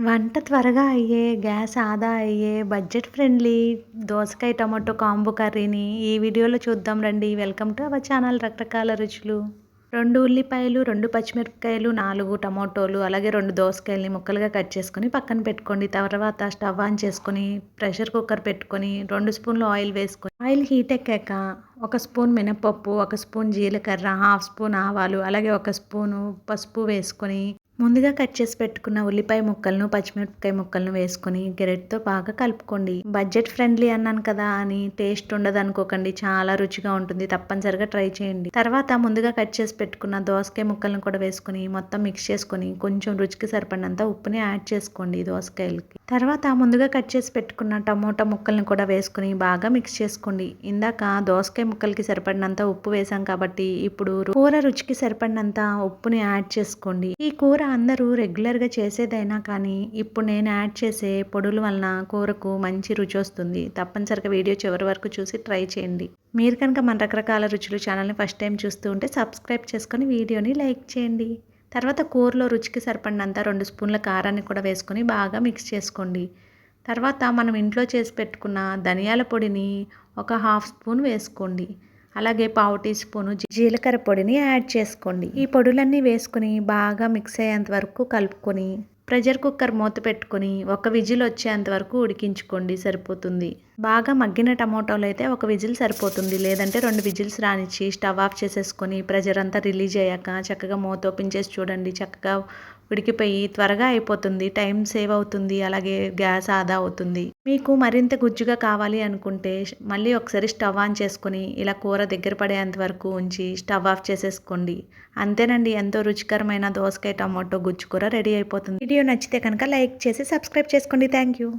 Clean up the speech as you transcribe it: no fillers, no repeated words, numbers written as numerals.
వంట త్వరగా అయ్యే, గ్యాస్ ఆదా అయ్యే, బడ్జెట్ ఫ్రెండ్లీ దోసకాయ టమాటో కాంబో కర్రీని ఈ వీడియోలో చూద్దాం రండి. వెల్కమ్ టు అవర్ ఛానల్ రకరకాల రుచులు. 2 ఉల్లిపాయలు, 2 పచ్చిమిరపకాయలు, 4 టమాటోలు, అలాగే 2 దోసకాయలని ముక్కలుగా కట్ చేసుకొని పక్కన పెట్టుకోండి. తర్వాత స్టవ్ ఆన్ చేసుకొని ప్రెషర్ కుక్కర్ పెట్టుకొని 2 స్పూన్లు ఆయిల్ వేసుకొని ఆయిల్ హీట్ ఎక్కాక 1 స్పూన్ మినపప్పు, 1 స్పూన్ జీలకర్ర, హాఫ్ స్పూన్ ఆవాలు, అలాగే 1 స్పూను పసుపు వేసుకొని ముందుగా కట్ చేసి పెట్టుకున్న ఉల్లిపాయ ముక్కలను, పచ్చిమిరపకాయ ముక్కలను వేసుకొని గెరెట్‌తో బాగా కలుపుకోండి. బడ్జెట్ ఫ్రెండ్లీ అన్నాను కదా అని టేస్ట్ ఉండదనుకోకండి. చాలా రుచిగా ఉంటుంది. తప్పనిసరిగా ట్రై చేయండి. తర్వాత ముందుగా కట్ చేసి పెట్టుకున్న దోసకాయ ముక్కలను కూడా వేసుకొని మొత్తం మిక్స్ చేసుకొని కొంచెం రుచికి సరిపడినంత ఉప్పుని యాడ్ చేసుకోండి దోసకాయలకి. తర్వాత ముందుగా కట్ చేసి పెట్టుకున్న టమోటా ముక్కలను కూడా వేసుకొని బాగా మిక్స్ చేసుకోండి. ఇందాక దోసకాయ ముక్కలకి సరిపడినంత ఉప్పు వేసాం కాబట్టి ఇప్పుడు కూర రుచికి సరిపడినంత ఉప్పుని యాడ్ చేసుకోండి. ఈ కూర అందరూ రెగ్యులర్గా చేసేదైనా కానీ ఇప్పుడు నేను యాడ్ చేసే పొడుల వలన కూరకు మంచి రుచి వస్తుంది. తప్పనిసరిగా వీడియో చివరి వరకు చూసి ట్రై చేయండి. మీరు కనుక మన రకరకాల రుచులు ఛానల్ని ఫస్ట్ టైం చూస్తూ ఉంటే సబ్స్క్రైబ్ చేసుకొని వీడియోని లైక్ చేయండి. తర్వాత కూరలో రుచికి సరిపడినంత 2 స్పూన్ల కారాన్ని కూడా వేసుకొని బాగా మిక్స్ చేసుకోండి. తర్వాత మనం ఇంట్లో చేసి పెట్టుకున్న ధనియాల పొడిని ఒక హాఫ్ స్పూన్ వేసుకోండి. అలాగే పావు టీ స్పూను జీలకర్ర పొడిని యాడ్ చేసుకోండి. ఈ పొడులన్నీ వేసుకొని బాగా మిక్స్ అయ్యేంత వరకు కలుపుకొని ప్రెషర్ కుక్కర్ మూత పెట్టుకొని ఒక విజిల్ వచ్చేంత వరకు ఉడికించుకోండి, సరిపోతుంది. బాగా మగ్గిన టమోటాలు అయితే ఒక విజిల్ సరిపోతుంది. లేదంటే 2 విజిల్స్ రానిచ్చి స్టవ్ ఆఫ్ చేసేసుకొని ప్రెషర్ అంతా రిలీజ్ అయ్యాక చక్కగా మూత ఓపెన్ చేసి చూడండి. చక్కగా ఉడికిపోయి త్వరగా అయిపోతుంది. టైం సేవ్ అవుతుంది. అలాగే గ్యాస్ ఆదా అవుతుంది. మీకు మరింత గుజ్జుగా కావాలి అనుకుంటే మళ్ళీ ఒకసారి స్టవ్ ఆన్ చేసుకొని ఇలా కూర దగ్గర పడేంత వరకు ఉంచి స్టవ్ ఆఫ్ చేసేసుకోండి. అంతేనండి, ఎంతో రుచికరమైన దోసకాయ టమాటో గుజ్జు కూర రెడీ అయిపోతుంది. వీడియో నచ్చితే కనుక లైక్ చేసి సబ్స్క్రైబ్ చేసుకోండి. Thank you.